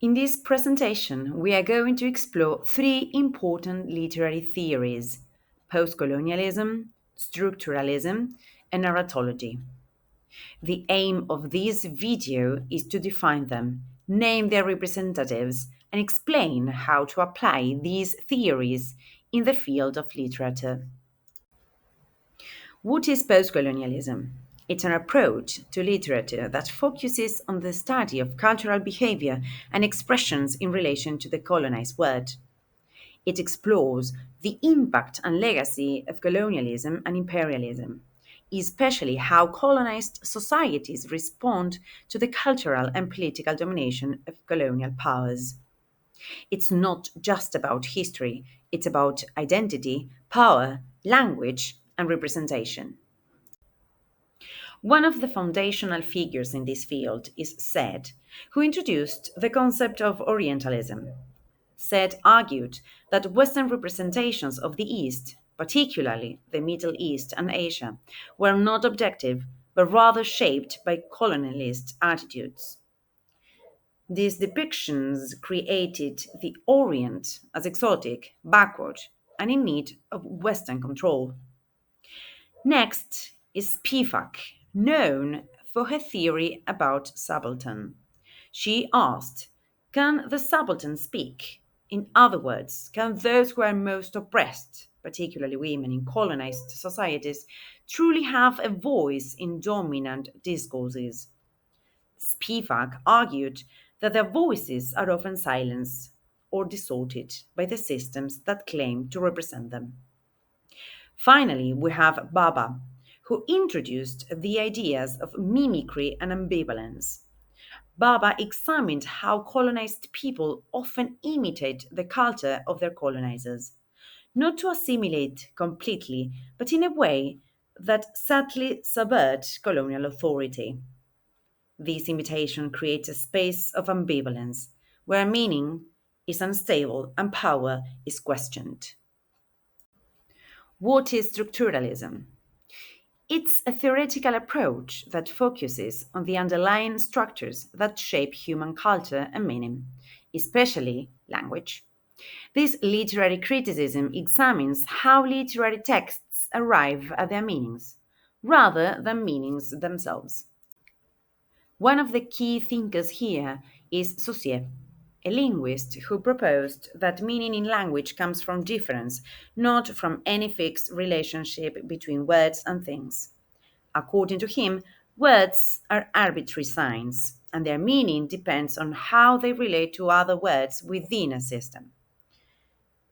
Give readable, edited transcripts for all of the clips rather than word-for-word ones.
In this presentation, we are going to explore three important literary theories: postcolonialism, structuralism, and narratology. The aim of this video is to define them, name their representatives, and explain how to apply these theories in the field of literature. What is postcolonialism? It's an approach to literature that focuses on the study of cultural behavior and expressions in relation to the colonized world. It explores the impact and legacy of colonialism and imperialism, especially how colonized societies respond to the cultural and political domination of colonial powers. It's not just about history, it's about identity, power, language, and representation. One of the foundational figures in this field is Said, who introduced the concept of Orientalism. Said argued that Western representations of the East, particularly the Middle East and Asia, were not objective but rather shaped by colonialist attitudes. These depictions created the Orient as exotic, backward, and in need of Western control. Next is Spivak, known for her theory about subaltern. She asked, can the subaltern speak? In other words, can those who are most oppressed, particularly women in colonized societies, truly have a voice in dominant discourses? Spivak argued that their voices are often silenced or distorted by the systems that claim to represent them. Finally, we have Baba, who introduced the ideas of mimicry and ambivalence. Baba examined how colonized people often imitate the culture of their colonizers, not to assimilate completely, but in a way that subtly subverts colonial authority. This imitation creates a space of ambivalence, where meaning is unstable and power is questioned. What is structuralism? It's a theoretical approach that focuses on the underlying structures that shape human culture and meaning, especially language. This literary criticism examines how literary texts arrive at their meanings, rather than meanings themselves. One of the key thinkers here is Saussure, a linguist who proposed that meaning in language comes from difference, not from any fixed relationship between words and things. According to him, words are arbitrary signs, and their meaning depends on how they relate to other words within a system.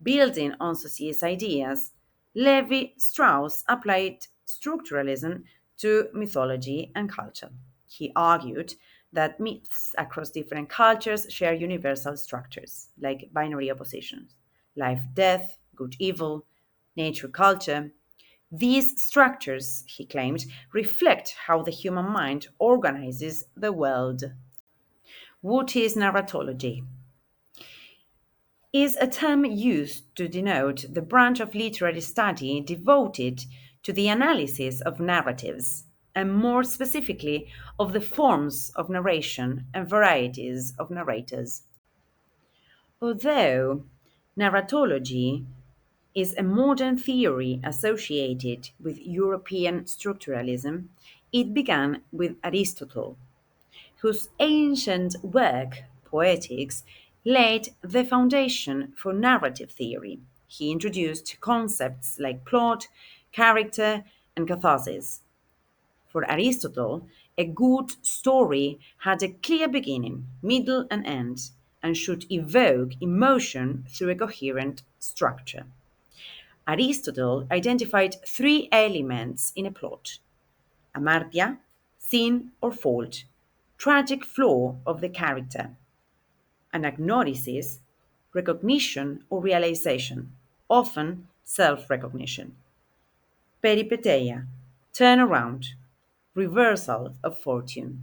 Building on Saussure's ideas, Levi Strauss applied structuralism to mythology and culture. He argued that myths across different cultures share universal structures, like binary oppositions, life death, good evil, nature culture. These structures, he claimed, reflect how the human mind organizes the world. What is narratology? Is a term used to denote the branch of literary study devoted to the analysis of narratives, and more specifically of the forms of narration and varieties of narrators. Although narratology is a modern theory associated with European structuralism, it began with Aristotle, whose ancient work, Poetics, laid the foundation for narrative theory. He introduced concepts like plot, character, and catharsis. For Aristotle, a good story had a clear beginning, middle, and end, and should evoke emotion through a coherent structure. Aristotle identified three elements in a plot: amartia, sin or fault, tragic flaw of the character, anagnosis, recognition or realization, often self recognition, peripeteia, turnaround, reversal of fortune.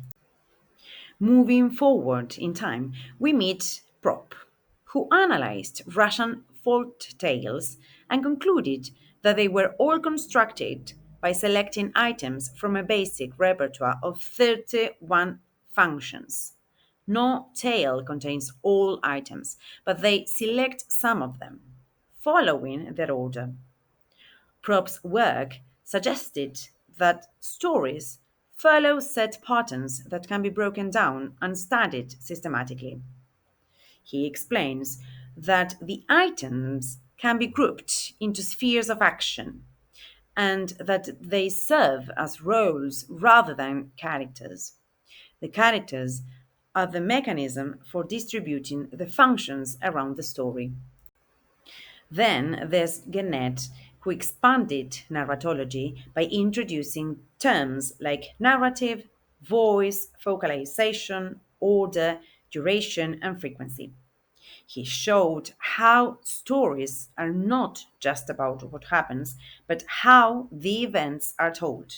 Moving forward in time, we meet Prop, who analyzed Russian folk tales and concluded that they were all constructed by selecting items from a basic repertoire of 31 functions. No tale contains all items, but they select some of them, following their order. Probst's work suggested that stories follow set patterns that can be broken down and studied systematically. He explains that the items can be grouped into spheres of action and that they serve as roles rather than characters. The characters are the mechanism for distributing the functions around the story. Then there's Gannett, who expanded narratology by introducing terms like narrative, voice, focalization, order, duration, and frequency. He showed how stories are not just about what happens, but how the events are told,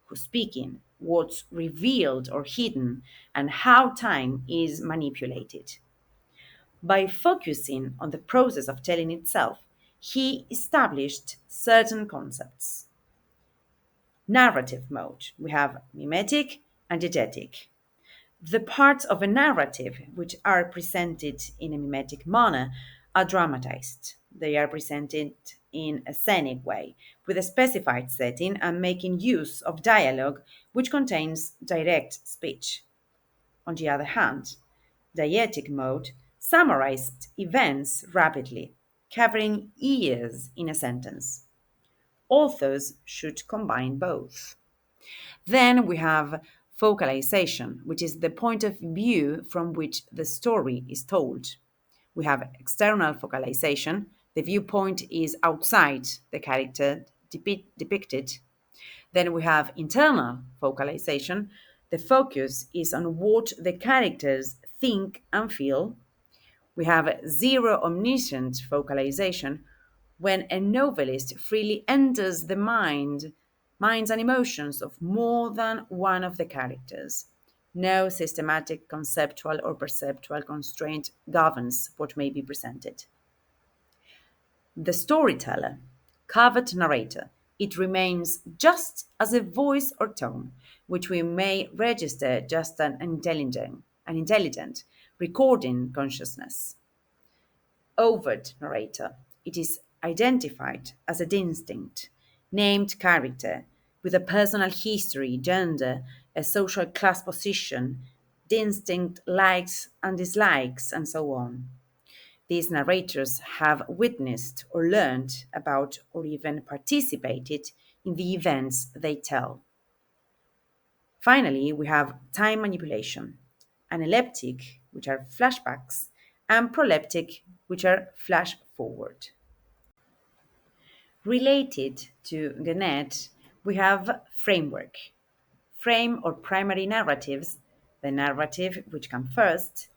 who's speaking, what's revealed or hidden, and how time is manipulated. By focusing on the process of telling itself, he established certain concepts. Narrative mode. We have mimetic and diegetic. The parts of a narrative which are presented in a mimetic manner are dramatized. They are presented in a scenic way, with a specified setting and making use of dialogue which contains direct speech. On the other hand, diegetic mode summarized events rapidly, covering years in a sentence. Authors should combine both. Then we have focalization, which is the point of view from which the story is told. We have external focalization, the viewpoint is outside the character depicted. Then we have internal focalization, the focus is on what the characters think and feel. We have zero omniscient focalization when a novelist freely enters the minds and emotions of more than one of the characters. No systematic conceptual or perceptual constraint governs what may be presented. The storyteller, covert narrator, it remains just as a voice or tone, which we may register just an intelligent recording consciousness. Overt narrator, it is identified as a distinct, named character with a personal history, gender, a social class position, distinct likes and dislikes, and so on. These narrators have witnessed or learned about or even participated in the events they tell. Finally, we have time manipulation, analeptic, which are flashbacks, and proleptic, which are flash forward. Related to Gannett, we have framework. Frame or primary narratives, the narrative which comes first,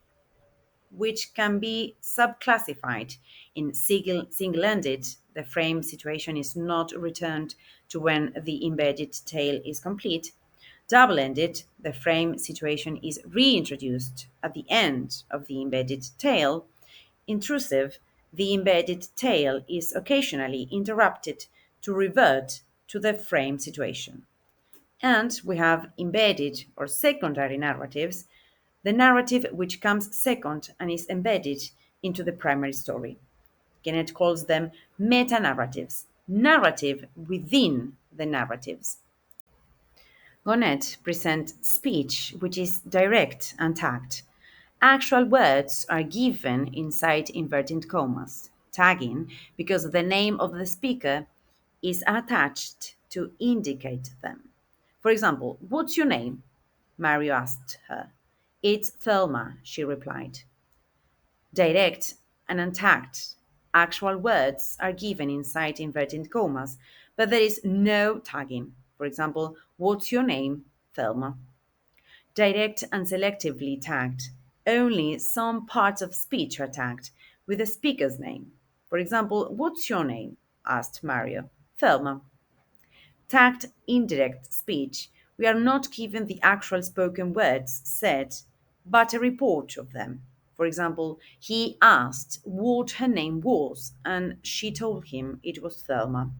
which can be subclassified in single-ended. The frame situation is not returned to when the embedded tale is complete. Double-ended, the frame situation is reintroduced at the end of the embedded tale. Intrusive, the embedded tale is occasionally interrupted to revert to the frame situation. And we have embedded or secondary narratives, the narrative which comes second and is embedded into the primary story. Kenneth calls them meta narratives, narrative within the narratives. Gonnet presents speech which is direct and tagged. Actual words are given inside inverted commas, tagging because the name of the speaker is attached to indicate them. For example, what's your name? Mario asked her. It's Thelma, she replied. Direct and untagged. Actual words are given inside inverted commas, but there is no tagging. For example, what's your name? Thelma. Direct and selectively tagged. Only some parts of speech are tagged with the speaker's name. For example, what's your name? Asked Mario. Thelma. Tagged indirect speech. We are not given the actual spoken words said, but a report of them. For example, he asked what her name was, and she told him it was Thelma.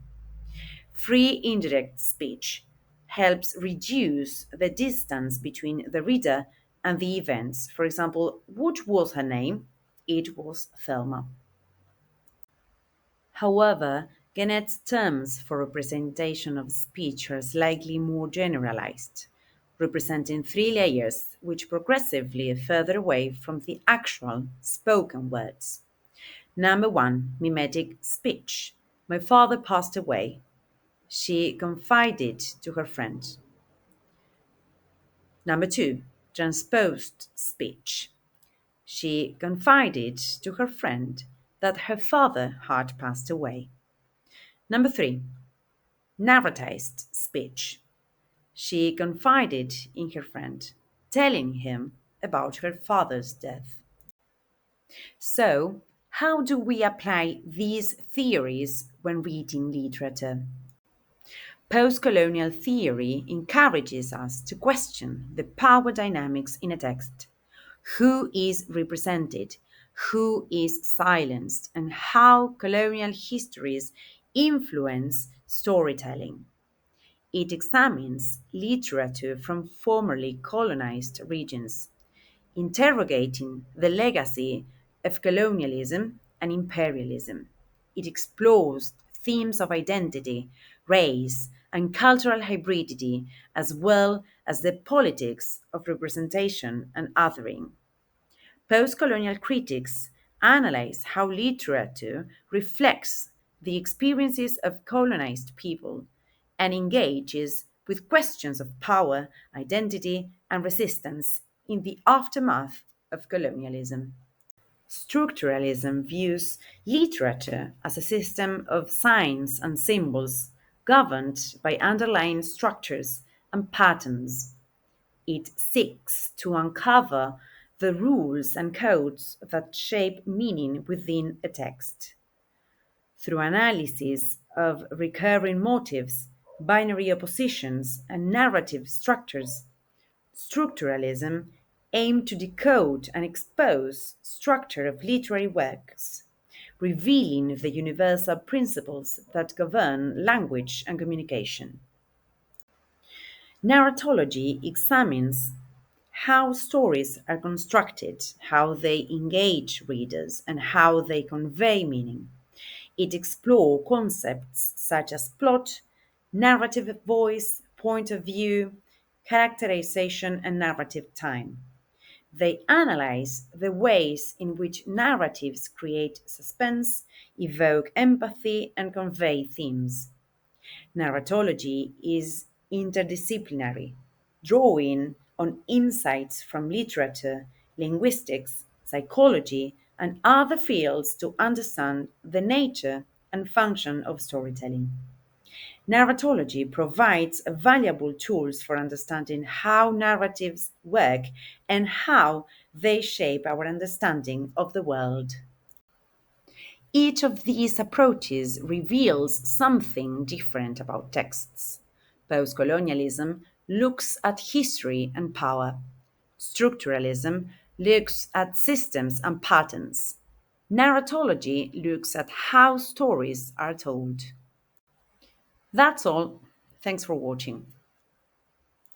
Free indirect speech helps reduce the distance between the reader and the events. For example, what was her name? It was Thelma. However, Gennett's terms for representation of speech are slightly more generalized, representing three layers which progressively further away from the actual spoken words. Number one, mimetic speech. My father passed away. She confided to her friend. Number two, transposed speech. She confided to her friend that her father had passed away. Number three, narratized speech. She confided in her friend, telling him about her father's death. So, how do we apply these theories when reading literature? Postcolonial theory encourages us to question the power dynamics in a text. Who is represented? Who is silenced? And how colonial histories influence storytelling. It examines literature from formerly colonized regions, interrogating the legacy of colonialism and imperialism. It explores themes of identity, race, and cultural hybridity, as well as the politics of representation and othering. Postcolonial critics analyze how literature reflects the experiences of colonized people and engages with questions of power, identity, and resistance in the aftermath of colonialism. Structuralism views literature as a system of signs and symbols governed by underlying structures and patterns. It seeks to uncover the rules and codes that shape meaning within a text. Through analysis of recurring motives, binary oppositions, and narrative structures, structuralism aimed to decode and expose structure of literary works, revealing the universal principles that govern language and communication. Narratology examines how stories are constructed, how they engage readers, and how they convey meaning. It explores concepts such as plot, narrative voice, point of view, characterization, and narrative time. They analyze the ways in which narratives create suspense, evoke empathy, and convey themes. Narratology is interdisciplinary, drawing on insights from literature, linguistics, psychology, and other fields to understand the nature and function of storytelling. Narratology provides valuable tools for understanding how narratives work and how they shape our understanding of the world. Each of these approaches reveals something different about texts. Postcolonialism looks at history and power. Structuralism looks at systems and patterns. Narratology looks at how stories are told. That's all. Thanks for watching.